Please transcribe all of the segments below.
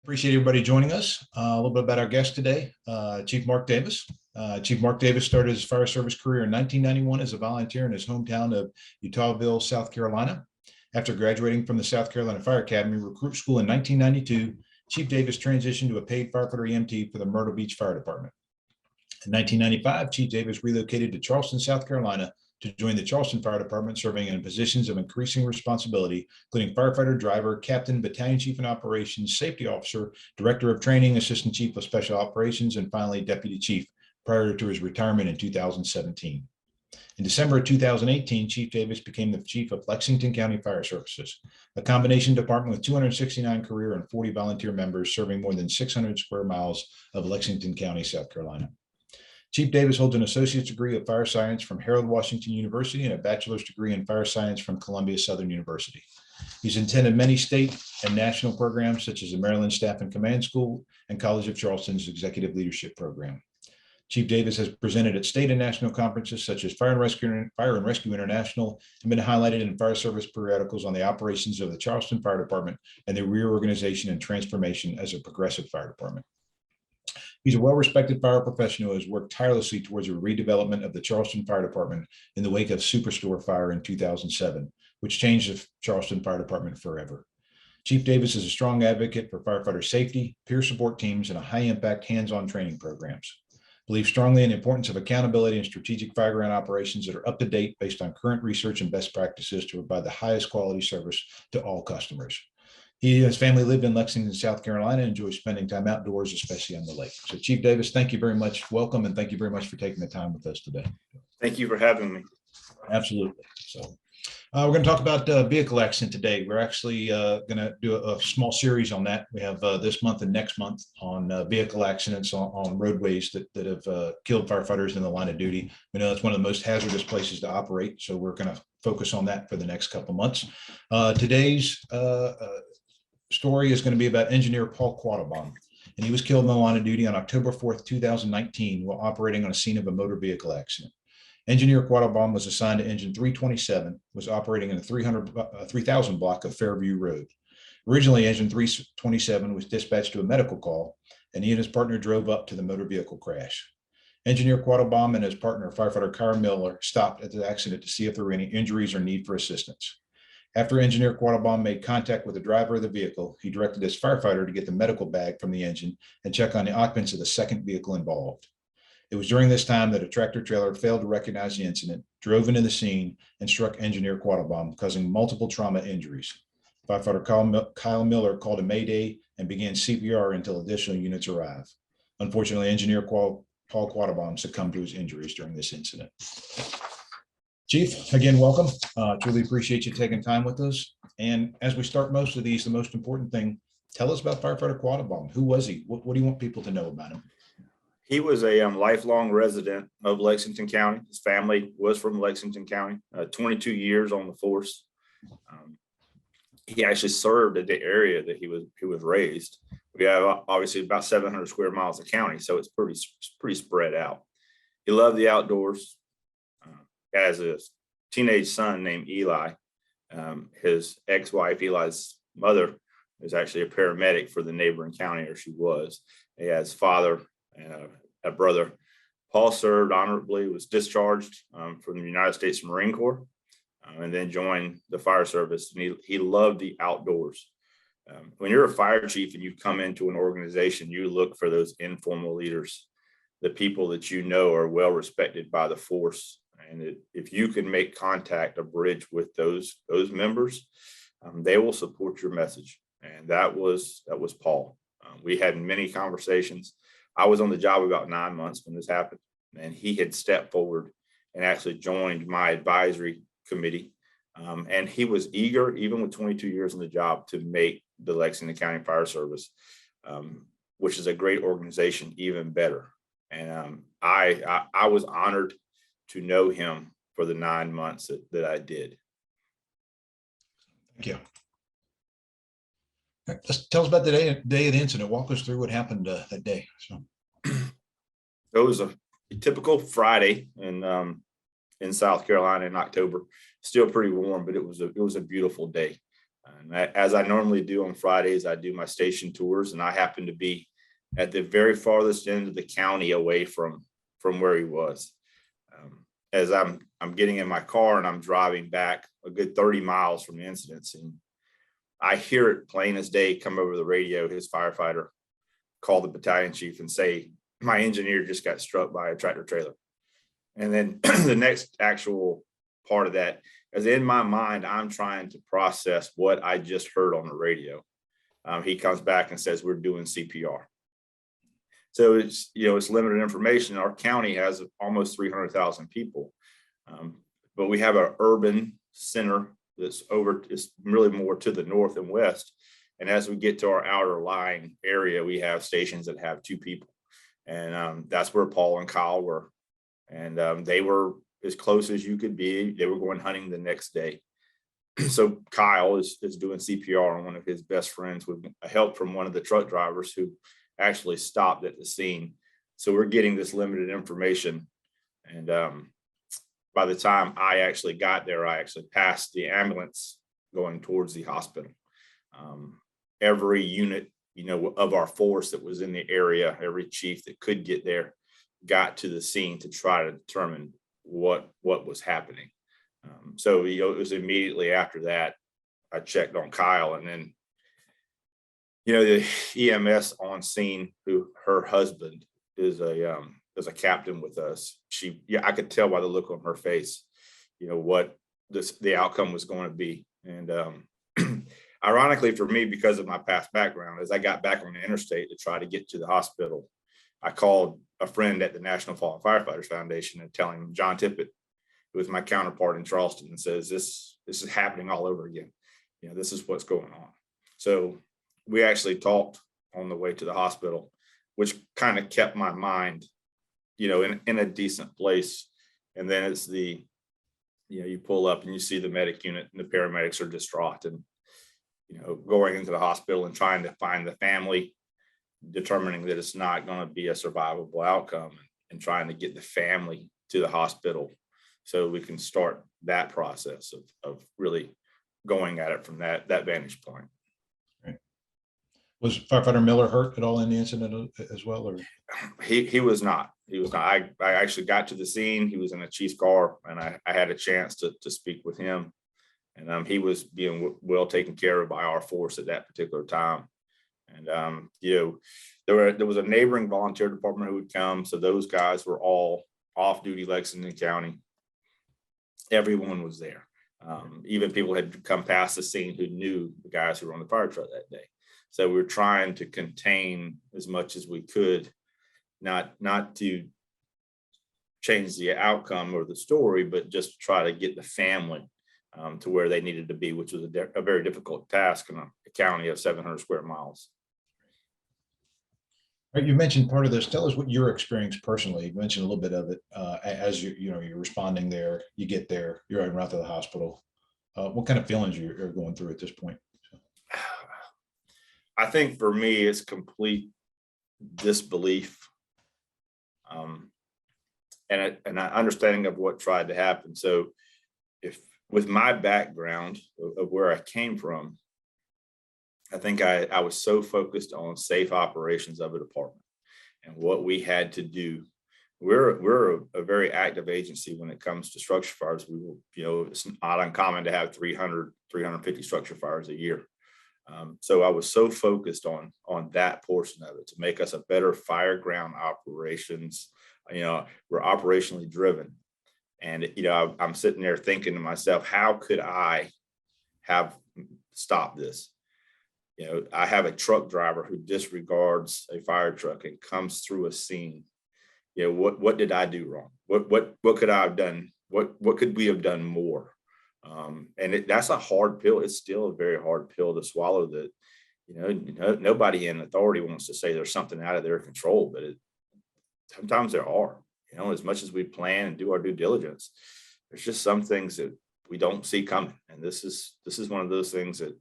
Appreciate everybody joining us. A little bit about our guest today, Chief Mark Davis. Chief Mark Davis started his fire service career in 1991 as a volunteer in his hometown of Utahville, South Carolina. After graduating from the South Carolina Fire Academy recruit school in 1992, Chief Davis transitioned to a paid firefighter EMT for the Myrtle Beach Fire Department. In 1995, Chief Davis relocated to Charleston, South Carolina, to join the Charleston Fire Department, serving in positions of increasing responsibility, including firefighter, driver, captain, battalion chief in operations, safety officer, director of training, assistant chief of special operations, and finally deputy chief, prior to his retirement in 2017. In December of 2018, Chief Davis became the chief of Lexington County Fire Services, a combination department with 269 career and 40 volunteer members, serving more than 600 square miles of Lexington County, South Carolina. Chief Davis holds an associate's degree of fire science from Harold Washington University and a bachelor's degree in fire science from Columbia Southern University. He's attended many state and national programs, such as the Maryland Staff and Command School and College of Charleston's Executive Leadership Program. Chief Davis has presented at state and national conferences such as Fire and Rescue International, and been highlighted in fire service periodicals on the operations of the Charleston Fire Department and the reorganization and transformation as a progressive fire department. He's a well-respected fire professional who has worked tirelessly towards a redevelopment of the Charleston Fire Department in the wake of Superstore fire in 2007, which changed the Charleston Fire Department forever. Chief Davis is a strong advocate for firefighter safety, peer support teams, and a high-impact hands-on training programs. Believes strongly in the importance of accountability and strategic fireground operations that are up to date based on current research and best practices to provide the highest quality service to all customers. He and his family live in Lexington, South Carolina, and enjoy spending time outdoors, especially on the lake. So Chief Davis, thank you very much. Welcome, and thank you very much for taking the time with us today. Thank you for having me. Absolutely. So we're going to talk about vehicle accident today. We're actually going to do a small series on that. We have this month and next month on vehicle accidents on roadways that have killed firefighters in the line of duty. We know it's one of the most hazardous places to operate, so we're going to focus on that for the next couple of months. Today's story is going to be about engineer Paul Quattlebaum, and he was killed in the line of duty on October 4th, 2019, while operating on a scene of a motor vehicle accident. Engineer Quattlebaum was assigned to engine 327, was operating in a 3000 block of Fairview Road. Originally, engine 327 was dispatched to a medical call, and he and his partner drove up to the motor vehicle crash. Engineer Quattlebaum and his partner, firefighter Kyle Miller, stopped at the accident to see if there were any injuries or need for assistance. After Engineer Quattlebaum made contact with the driver of the vehicle, he directed his firefighter to get the medical bag from the engine and check on the occupants of the second vehicle involved. It was during this time that a tractor trailer failed to recognize the incident, drove into the scene, and struck Engineer Quattlebaum, causing multiple trauma injuries. Firefighter Kyle Miller called a mayday and began CPR until additional units arrived. Unfortunately, Engineer Paul Quattlebaum succumbed to his injuries during this incident. Chief, again, welcome. Truly appreciate you taking time with us. And as we start most of these, the most important thing, tell us about firefighter Quattlebaum. Who was he? What do you want people to know about him? He was a lifelong resident of Lexington County. His family was from Lexington County, 22 years on the force. He actually served at the area that he was raised. We have obviously about 700 square miles of county, so it's pretty spread out. He loved the outdoors. Has a teenage son named Eli. His ex-wife, Eli's mother, is actually a paramedic for the neighboring county, or she was. He has father and a brother. Paul served honorably, was discharged from the United States Marine Corps, and then joined the fire service. And he loved the outdoors. When you're a fire chief and you come into an organization, you look for those informal leaders, the people that you know are well respected by the force. And if you can make contact, a bridge with those members, they will support your message. And that was Paul. We had many conversations. I was on the job about 9 months when this happened, and he had stepped forward and actually joined my advisory committee. And he was eager, even with 22 years on the job, to make the Lexington County Fire Service, which is a great organization, even better. And I was honored to know him for the 9 months that I did. Thank you. Just tell us about the day of the incident. Walk us through what happened that day. So. It was a typical Friday in South Carolina in October. Still pretty warm, but it was a beautiful day. And as I normally do on Fridays, I do my station tours, and I happen to be at the very farthest end of the county away from where he was. As I'm getting in my car and I'm driving back a good 30 miles from the incident scene, I hear it plain as day come over the radio, his firefighter call the battalion chief and say, my engineer just got struck by a tractor trailer. And then the next actual part of that is, in my mind, I'm trying to process what I just heard on the radio. He comes back and says, we're doing CPR. So it's, it's limited information. Our county has almost 300,000 people, but we have an urban center that's it's really more to the north and west. And as we get to our outer lying area, we have stations that have 2 people. And that's where Paul and Kyle were. And they were as close as you could be. They were going hunting the next day. So Kyle is doing CPR on one of his best friends with help from one of the truck drivers who actually stopped at the scene. So we're getting this limited information. And by the time I actually got there, I actually passed the ambulance going towards the hospital. Every unit, of our force that was in the area, every chief that could get there, got to the scene to try to determine what was happening. So, it was immediately after that, I checked on Kyle, and then, the EMS on scene, who her husband is a captain with us. I could tell by the look on her face, what the outcome was going to be. And ironically for me, because of my past background, as I got back on the interstate to try to get to the hospital, I called a friend at the National Fallen Firefighters Foundation and telling him, John Tippett, who was my counterpart in Charleston, and says, this is happening all over again. This is what's going on. So we actually talked on the way to the hospital, which kind of kept my mind, in a decent place. And then it's you pull up and you see the medic unit, and the paramedics are distraught, and, going into the hospital and trying to find the family, determining that it's not going to be a survivable outcome, and trying to get the family to the hospital so we can start that process of really going at it from that vantage point. Right. Was firefighter Miller hurt at all in the incident as well? Or he was not. He was not. I actually got to the scene. He was in a chief's car, and I had a chance to speak with him. And he was being well taken care of by our force at that particular time. And there was a neighboring volunteer department who would come. So those guys were all off duty Lexington County. Everyone was there. Even people had come past the scene who knew the guys who were on the fire truck that day. So we were trying to contain as much as we could, not to change the outcome or the story, but just to try to get the family to where they needed to be, which was a very difficult task in a county of 700 square miles. Right, you mentioned part of this. Tell us what your experience personally. You mentioned a little bit of it as you're responding there. You get there, you're en route to the hospital. What kind of feelings you're going through at this point? I think for me, it's complete disbelief, and an understanding of what tried to happen. So, if with my background of where I came from, I think I was so focused on safe operations of a department and what we had to do. We're a very active agency when it comes to structure fires. It's not uncommon to have 300, 350 structure fires a year. So I was so focused on that portion of it to make us a better fire ground operations. We're operationally driven. And, I'm sitting there thinking to myself, how could I have stopped this? I have a truck driver who disregards a fire truck and comes through a scene. What did I do wrong? What could I have done? What could we have done more? And that's a hard pill. It's still a very hard pill to swallow. That nobody in authority wants to say there's something out of their control, but sometimes there are. As much as we plan and do our due diligence, there's just some things that we don't see coming. And this is one of those things that,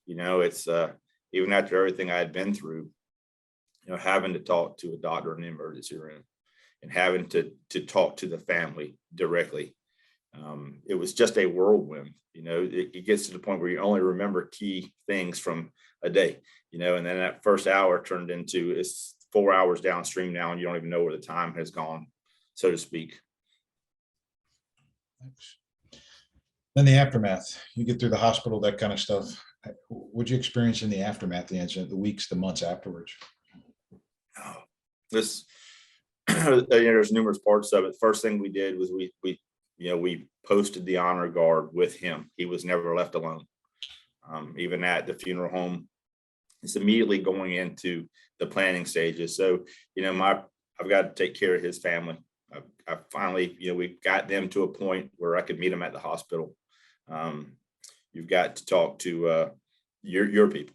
it's even after everything I had been through, having to talk to a doctor in the emergency room and having to talk to the family directly, It was just a whirlwind. It gets to the point where you only remember key things from a day, and then that first hour turned into it's 4 hours downstream now, and you don't even know where the time has gone, so to speak. Thanks. Then the aftermath, you get through the hospital, that kind of stuff. What'd you experience in the aftermath, of the incident, the weeks, the months afterwards? Oh, this, there's numerous parts of it. First thing we did was we posted the honor guard with him. He was never left alone. Even at the funeral home, it's immediately going into the planning stages. So, I've got to take care of his family. I finally, we got them to a point where I could meet them at the hospital. You've got to talk to your people,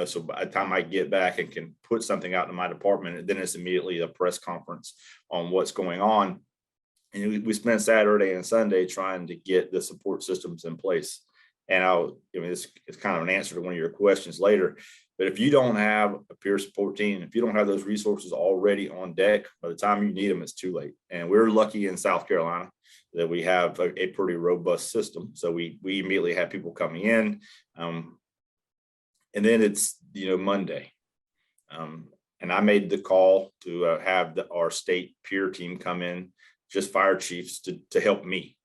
so by the time I get back and can put something out in my department, then it's immediately a press conference on what's going on. And we spent Saturday and Sunday trying to get the support systems in place. And it's kind of an answer to one of your questions later. But if you don't have a peer support team, if you don't have those resources already on deck, by the time you need them, it's too late. And we're lucky in South Carolina that we have a pretty robust system. So we immediately have people coming in. And then it's, Monday. And I made the call to have our state peer team come in, just fire chiefs to help me.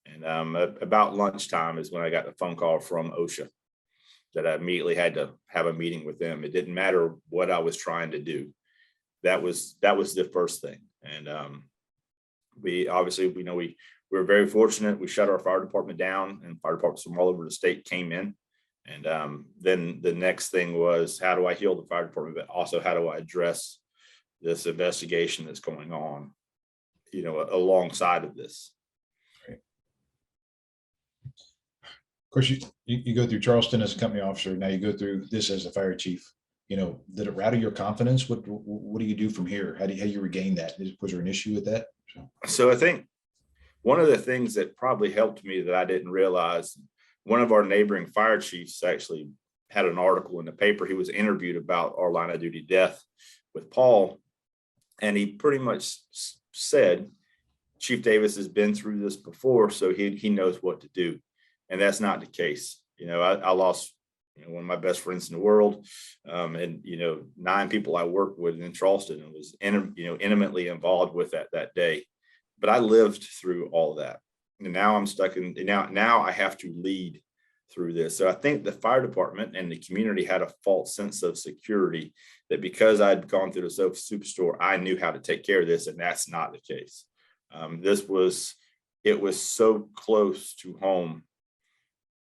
And about lunchtime is when I got the phone call from OSHA that I immediately had to have a meeting with them. It didn't matter what I was trying to do. That was the first thing. And we were very fortunate. We shut our fire department down, and fire departments from all over the state came in. And then the next thing was, how do I heal the fire department, but also how do I address this investigation that's going on, alongside of this. Of course, you go through Charleston as a company officer. Now you go through this as a fire chief. Did it rattle your confidence? What do you do from here? How do you regain that? Was there an issue with that? So I think one of the things that probably helped me that I didn't realize, one of our neighboring fire chiefs actually had an article in the paper. He was interviewed about our line of duty death with Paul. And he pretty much said, Chief Davis has been through this before, so he knows what to do. And that's not the case. I lost one of my best friends in the world, and 9 people I worked with in Charleston, and was intimately involved with that day. But I lived through all that, and now I'm stuck in. Now I have to lead through this. So I think the fire department and the community had a false sense of security that because I'd gone through the soap superstore, I knew how to take care of this, and that's not the case. It was so close to home.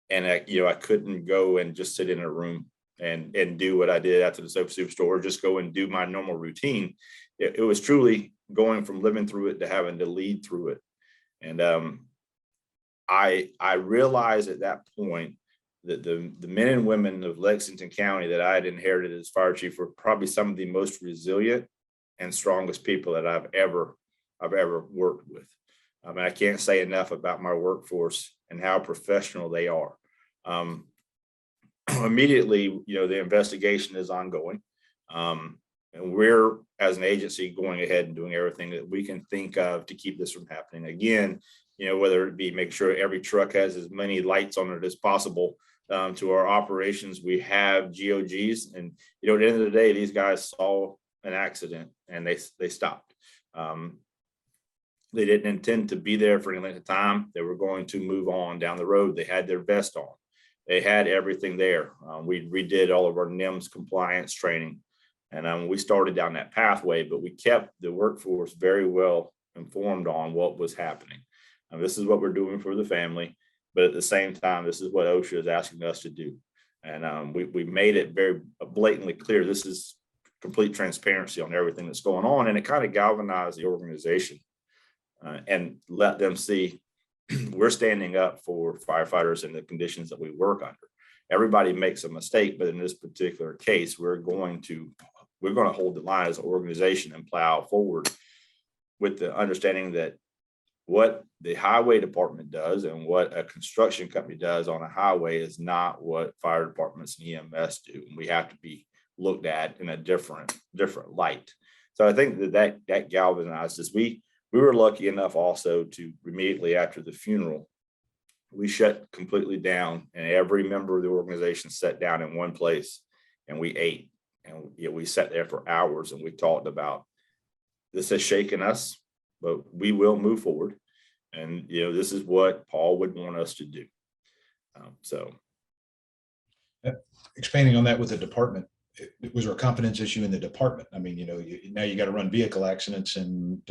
And I couldn't go and just sit in a room and do what I did after the soap superstore, or just go and do my normal routine. It was truly going from living through it to having to lead through it. And I realized at that point that the men and women of Lexington County that I had inherited as fire chief were probably some of the most resilient and strongest people that I've ever worked with. And I can't say enough about my workforce and how professional they are. Immediately, the investigation is ongoing. And we're, as an agency, going ahead and doing everything that we can think of to keep this from happening again, whether it be making sure every truck has as many lights on it as possible. To our operations, we have GOGs, and at the end of the day, these guys saw an accident and they stopped. They didn't intend to be there for any length of time. They were going to move on down the road. They had their vest on. They had everything there. We redid all of our NIMS compliance training, and we started down that pathway, but we kept the workforce very well informed on what was happening. This is what we're doing for the family, but at the same time, this is what OSHA is asking us to do. And we made it very blatantly clear. This is complete transparency on everything that's going on, and it kind of galvanized the organization. And let them see we're standing up for firefighters in the conditions that we work under. Everybody makes a mistake, but in this particular case, we're going to hold the line as an organization and plow forward with the understanding that what the highway department does and what a construction company does on a highway is not what fire departments and EMS do. And we have to be looked at in a different light. So I think that galvanized us. We were lucky enough also to immediately after the funeral we shut completely down, and every member of the organization sat down in one place and we ate. And we sat there for hours and we talked about, this has shaken us, but we will move forward. And, this is what Paul would want us to do. Expanding on that with the department, was there a confidence issue in the department? I mean, now you got to run vehicle accidents, and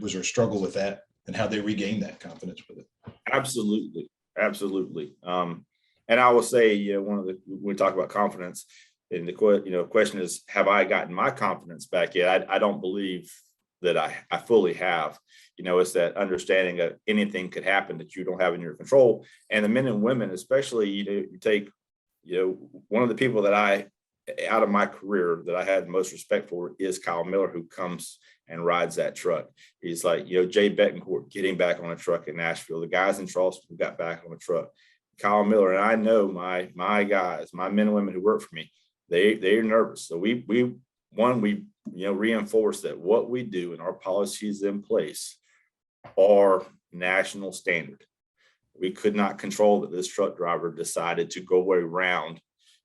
was there a struggle with that, and how they regained that confidence with it? Absolutely. And I will say, when we talk about confidence, and the question is, have I gotten my confidence back yet? I don't believe that I fully have. It's that understanding that anything could happen that you don't have in your control. And the men and women, especially, you take, one of the people that out of my career that I had the most respect for is Kyle Miller, who comes and rides that truck. He's like, Jay Betancourt getting back on a truck in Nashville, the guys in Charleston who got back on a truck, Kyle Miller. And I know my guys, my men and women who work for me, they're nervous. So we reinforce that what we do and our policies in place are national standard. We could not control that this truck driver decided to go around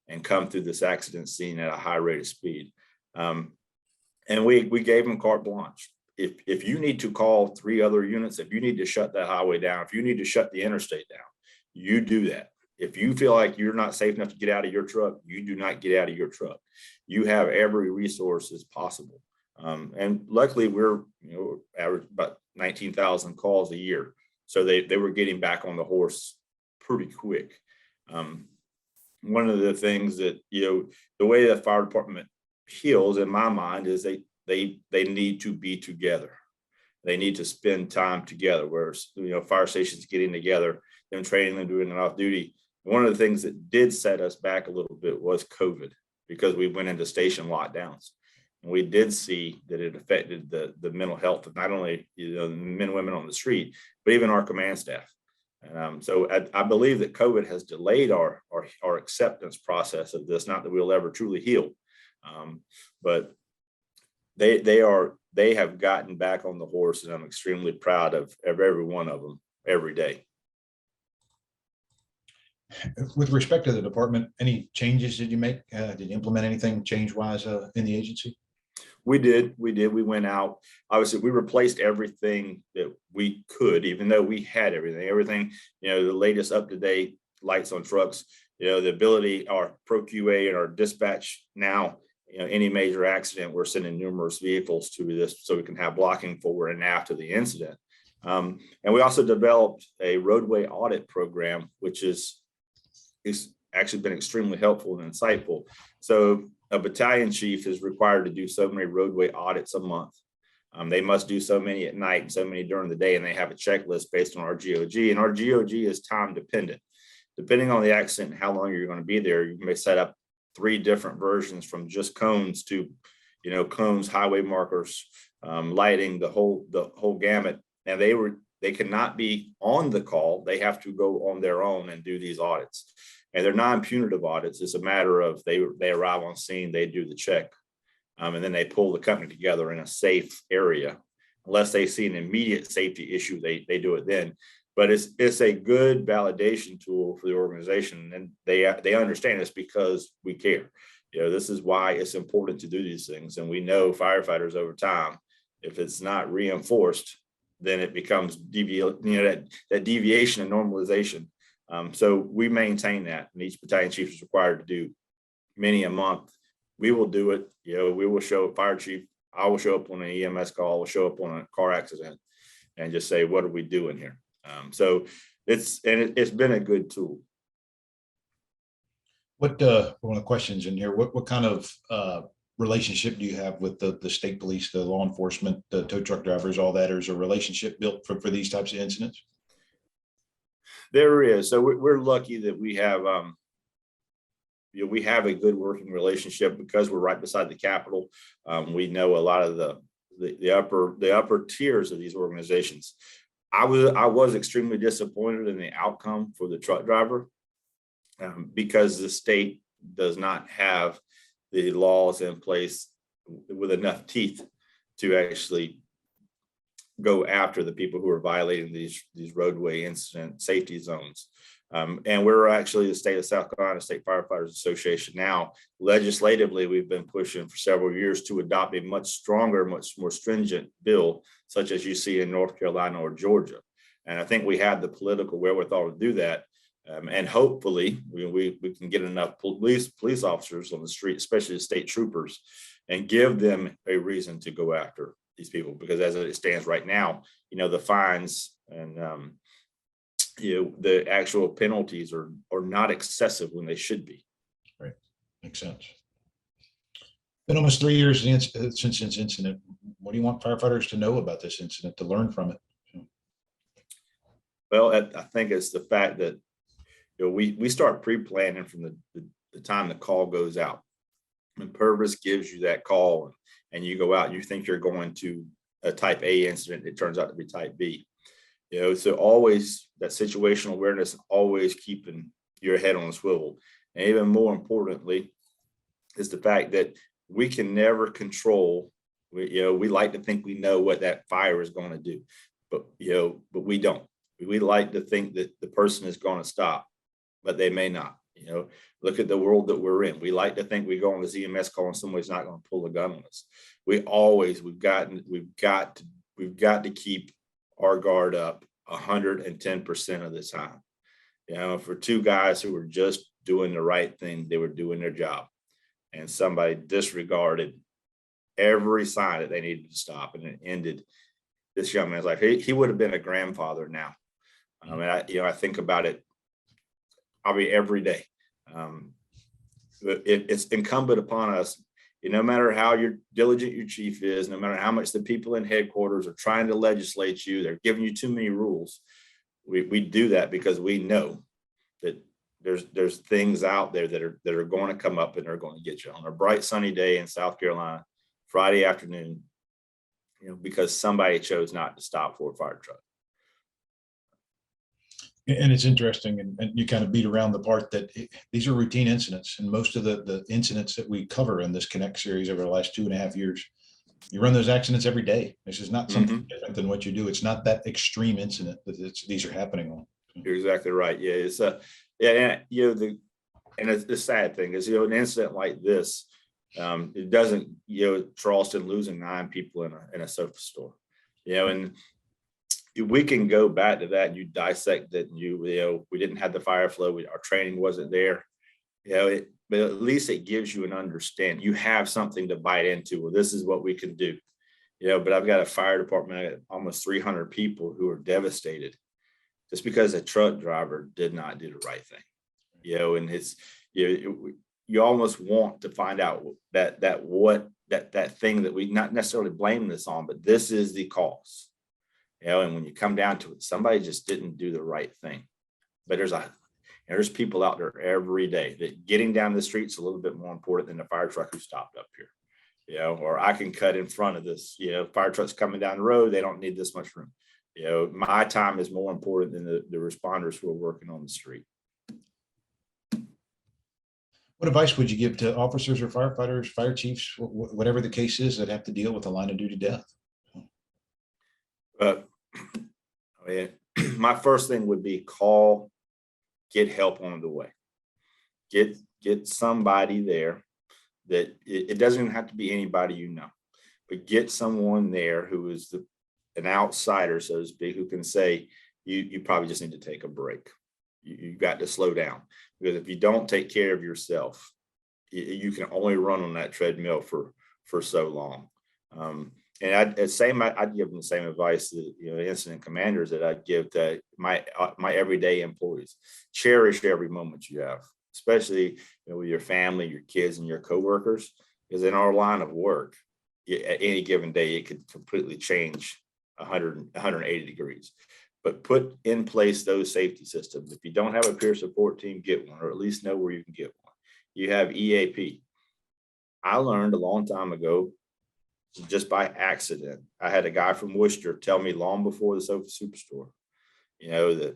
and come through this accident scene at a high rate of speed. And we gave him carte blanche. If you need to call 3 other units, if you need to shut that highway down, if you need to shut the interstate down, you do that. If you feel like you're not safe enough to get out of your truck, you do not get out of your truck. You have every resource as possible. And luckily we're, average about 19,000 calls a year. So they were getting back on the horse pretty quick. One of the things that, the way the fire department heals in my mind is they need to be together. They need to spend time together, where, fire stations getting together, them training them, doing it off duty. One of the things that did set us back a little bit was COVID, because we went into station lockdowns. And we did see that it affected the mental health of not only the men and women on the street, but even our command staff. So I believe that COVID has delayed our acceptance process of this. Not that we'll ever truly heal, but they have gotten back on the horse, and I'm extremely proud of every one of them every day. With respect to the department, any changes did you make? Did you implement anything change-wise in the agency? We did. We went out. Obviously, we replaced everything that we could, even though we had everything, the latest up-to-date lights on trucks, the ability, our ProQA and our dispatch now, any major accident, we're sending numerous vehicles to this so we can have blocking forward and after the incident. And we also developed a roadway audit program, which is actually been extremely helpful and insightful. So a battalion chief is required to do so many roadway audits a month. They must do so many at night and so many during the day, and they have a checklist based on our GOG, and our GOG is time dependent. Depending on the accident and how long you're going to be there, you may set up 3 different versions, from just cones to, cones, highway markers, lighting, the whole gamut. And they cannot be on the call. They have to go on their own and do these audits. And they're non-punitive audits. It's a matter of they arrive on scene, they do the check, and then they pull the company together in a safe area. Unless they see an immediate safety issue, they do it then. But it's a good validation tool for the organization, and they understand this because we care. This is why it's important to do these things. And we know firefighters over time, if it's not reinforced, then it becomes that deviation and normalization. So we maintain that, and each battalion chief is required to do many a month. We will do it. We will show up, fire chief. I will show up on an EMS call. I will show up on a car accident and just say, what are we doing here? So it's been a good tool. One of the questions in here, what kind of relationship do you have with the state police, the law enforcement, the tow truck drivers, all that? Or is a relationship built for these types of incidents? There is. So we're lucky that we have, we have a good working relationship because we're right beside the Capitol. We know a lot of the upper tiers of these organizations. I was extremely disappointed in the outcome for the truck driver because the state does not have the laws in place with enough teeth to actually go after the people who are violating these roadway incident safety zones. And we're actually the state of South Carolina State Firefighters Association now. Legislatively, we've been pushing for several years to adopt a much stronger, much more stringent bill, such as you see in North Carolina or Georgia. And I think we have the political wherewithal to do that. And hopefully we can get enough police officers on the street, especially the state troopers, and give them a reason to go after these people. Because as it stands right now, the fines and the actual penalties are not excessive when they should be. Right, makes sense. Been almost 3 years since this incident. What do you want firefighters to know about this incident, to learn from it? Well, I think it's the fact that we start pre-planning from the time the call goes out. When Purvis gives you that call and you go out, you think you're going to a type A incident, it turns out to be type B. So always that situational awareness, always keeping your head on a swivel. And even more importantly, is the fact that we can never control. We like to think we know what that fire is going to do, but we don't. We like to think that the person is going to stop, but they may not. Look at the world that we're in. We like to think we go on the EMS call and somebody's not going to pull a gun on us. We've got to keep our guard up 110% of the time. For two guys who were just doing the right thing, they were doing their job, and somebody disregarded every sign that they needed to stop, and it ended this young man's life. He would have been a grandfather now. I think about it probably every day. It's incumbent upon us, no matter how diligent your chief is, no matter how much the people in headquarters are trying to legislate you, they're giving you too many rules. We do that because we know that there's things out there that are going to come up and are going to get you on a bright sunny day in South Carolina, Friday afternoon, because somebody chose not to stop for a fire truck. And it's interesting, and you kind of beat around the part that these are routine incidents, and most of the incidents that we cover in this Connect series over the last 2.5 years, you run those accidents every day. This is not something different than what you do. It's not that extreme incident that these are happening on. You're exactly right. Yeah, it's and the sad thing is, an incident like this, it doesn't, Charleston losing 9 people in a sofa store, and we can go back to that and you dissect it, and we didn't have the fire flow, our training wasn't there, but at least it gives you an understanding. You have something to bite into. Well, this is what we can do. But I've got a fire department of almost 300 people who are devastated just because a truck driver did not do the right thing. And it's, you almost want to find out that thing that we not necessarily blame this on, but this is the cause. And when you come down to it, somebody just didn't do the right thing. But there's people out there every day that getting down the street is a little bit more important than the fire truck who stopped up here. Or I can cut in front of this, fire truck's coming down the road, they don't need this much room. My time is more important than the responders who are working on the street. What advice would you give to officers or firefighters, fire chiefs, whatever the case is, that have to deal with a line of duty death? My first thing would be get help on the way. Get somebody there that it doesn't even have to be anybody, but get someone there who is an outsider, so to speak, who can say, you probably just need to take a break. You got to slow down, because if you don't take care of yourself, you can only run on that treadmill for so long. And I'd give them the same advice that incident commanders that I'd give to my everyday employees. Cherish every moment you have, especially with your family, your kids, and your coworkers. Because in our line of work, at any given day, it could completely change 180 degrees. But put in place those safety systems. If you don't have a peer support team, get one, or at least know where you can get one. You have EAP. I learned a long time ago, just by accident. I had a guy from Worcester tell me long before the Sofa Superstore, that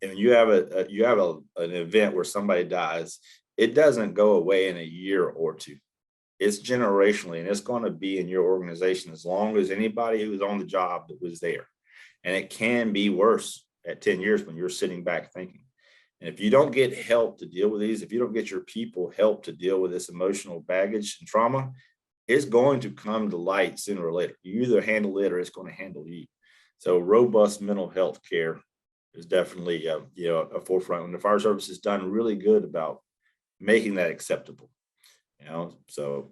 and you have an event where somebody dies, it doesn't go away in a year or two. it's generationally, and it's going to be in your organization as long as anybody who was on the job that was there. And it can be worse at 10 years when you're sitting back thinking. And if you don't get help to deal with these, if you don't get your people help to deal with this emotional baggage and trauma, it's going to come to light sooner or later. You either handle it or it's going to handle you. So robust mental health care is definitely a forefront. And the fire service has done really good about making that acceptable. So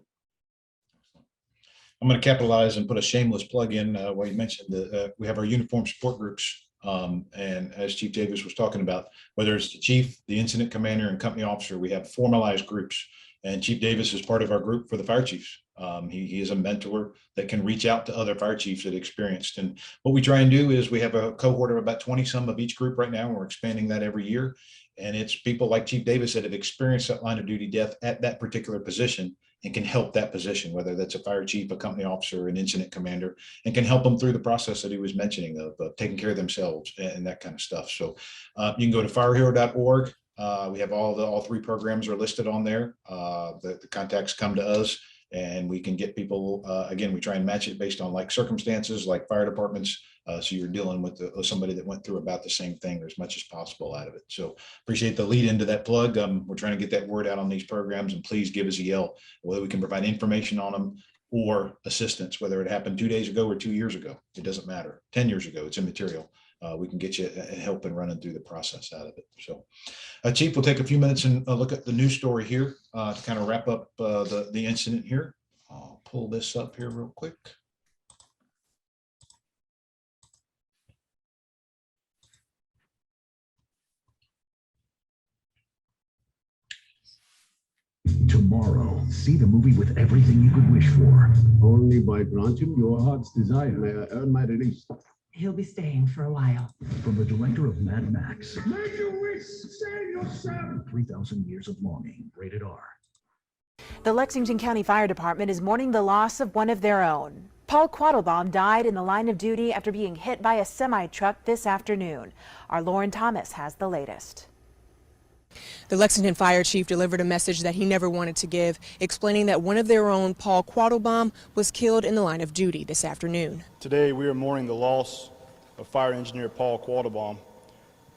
I'm going to capitalize and put a shameless plug in where you mentioned that we have our uniform support groups. And as Chief Davis was talking about, whether it's the chief, the incident commander, and company officer, we have formalized groups. And Chief Davis is part of our group for the fire chiefs. He is a mentor that can reach out to other fire chiefs that experienced. And what we try and do is we have a cohort of about 20 some of each group right now. And we're expanding that every year. And it's people like Chief Davis that have experienced that line of duty death at that particular position and can help that position, whether that's a fire chief, a company officer, an incident commander, and can help them through the process that he was mentioning of taking care of themselves and that kind of stuff. So you can go to firehero.org. We have all three programs are listed on there. The contacts come to us and we can get people, again, we try and match it based on like circumstances, like fire departments. So you're dealing with somebody that went through about the same thing or as much as possible out of it. So appreciate the lead into that plug. We're trying to get that word out on these programs, and please give us a yell, whether we can provide information on them or assistance, whether it happened 2 days ago or 2 years ago. It doesn't matter. 10 years ago, it's immaterial. We can get you help and running through the process out of it. So Chief, we'll take a few minutes and look at the news story here to kind of wrap up the incident here. I'll pull this up here real quick. Tomorrow, see the movie with everything you could wish for. Only by granting your heart's desire may I earn my release. He'll be staying for a while. From the director of Mad Max, Make your wish, save yourself. 3,000 Years of Longing, rated R. The Lexington County Fire Department is mourning the loss of one of their own. Paul Quattlebaum died in the line of duty after being hit by a semi-truck this afternoon. Our Lauren Thomas has the latest. The Lexington fire chief delivered a message that he never wanted to give, explaining that one of their own, Paul Quattlebaum, was killed in the line of duty this afternoon. Today we are mourning the loss of fire engineer Paul Quattlebaum,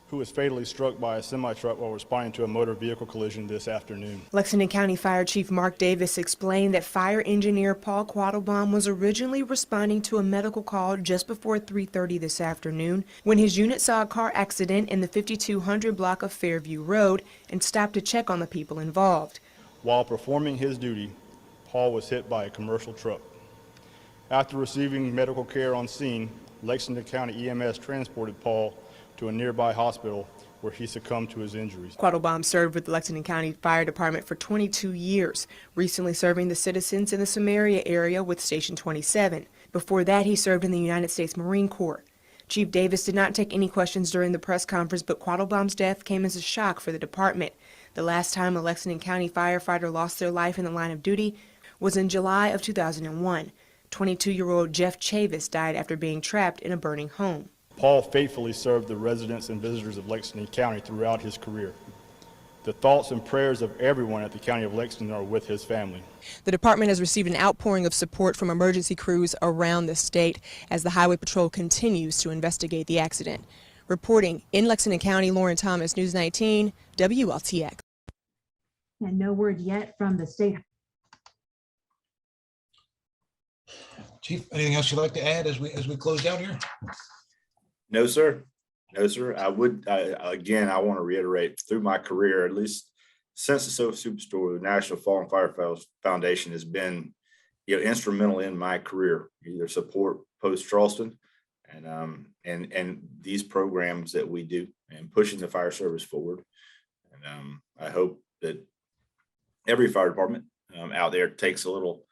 who was fatally struck by a semi-truck while responding to a motor vehicle collision this afternoon. Lexington County Fire Chief Mark Davis explained that fire engineer Paul Quattlebaum was originally responding to a medical call just before 3:30 this afternoon when his unit saw a car accident in the 5200 block of Fairview Road and stopped to check on the people involved. While performing his duty, Paul was hit by a commercial truck. After receiving medical care on scene, Lexington County EMS transported Paul to a nearby hospital where he succumbed to his injuries. Quattlebaum served with the Lexington County Fire Department for 22 years, recently serving the citizens in the Samaria area with Station 27. Before that, he served in the United States Marine Corps. Chief Davis did not take any questions during the press conference, but Quattlebaum's death came as a shock for the department. The last time a Lexington County firefighter lost their life in the line of duty was in July of 2001. 22-year-old Jeff Chavis died after being trapped in a burning home. Paul faithfully served the residents and visitors of Lexington County throughout his career. The thoughts and prayers of everyone at the County of Lexington are with his family. The department has received an outpouring of support from emergency crews around the state as the Highway Patrol continues to investigate the accident. Reporting in Lexington County, Lauren Thomas, News 19, WLTX. And no word yet from the state. Chief, anything else you'd like to add as we close down here? no, sir. No, sir. I want to reiterate, through my career, at least since the Sofa Superstore, the National Fallen Firefighters Foundation has been, instrumental in my career, either support post Charleston and these programs that we do and pushing the fire service forward. And I hope that every fire department out there takes a little,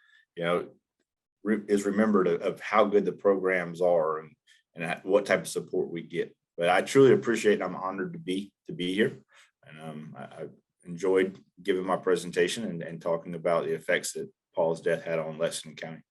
is remembered of how good the programs are and what type of support we get. But I truly appreciate and I'm honored to be here. And I enjoyed giving my presentation and talking about the effects that Paul's death had on Lexington County.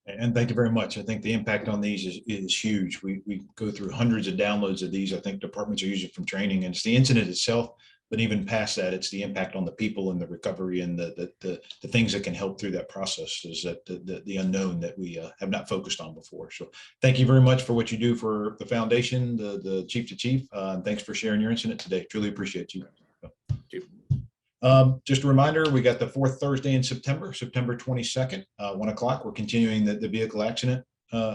And thank you very much. I think the impact on these is huge. We go through hundreds of downloads of these. I think departments are using from training, and it's the incident itself But even past that, it's the impact on the people and the recovery and the things that can help through that process is that the unknown that we have not focused on before. So thank you very much for what you do for the foundation, the chief to chief. Thanks for sharing your incident today. Truly appreciate you. Just a reminder, we got the fourth Thursday in September, September 22nd, 1 o'clock. We're continuing the vehicle accident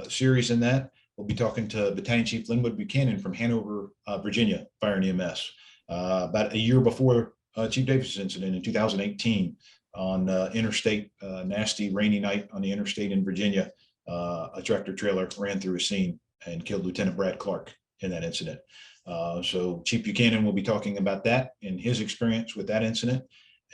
series in that. We'll be talking to Battalion Chief Linwood Buchanan from Hanover, Virginia, Fire and EMS. About a year before Chief Davis' incident in 2018 on interstate, nasty rainy night on the interstate in Virginia, a tractor trailer ran through a scene and killed Lieutenant Brad Clark in that incident. So Chief Buchanan will be talking about that and his experience with that incident.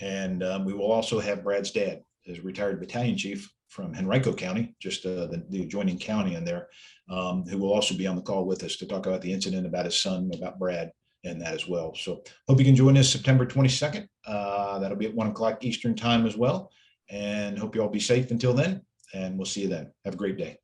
And we will also have Brad's dad, his retired battalion chief from Henrico County, just the adjoining county in there, who will also be on the call with us to talk about the incident, about his son, about Brad, and that as well. So hope you can join us September 22nd. That'll be at 1 o'clock Eastern time as well. And hope you all be safe until then. And we'll see you then. Have a great day.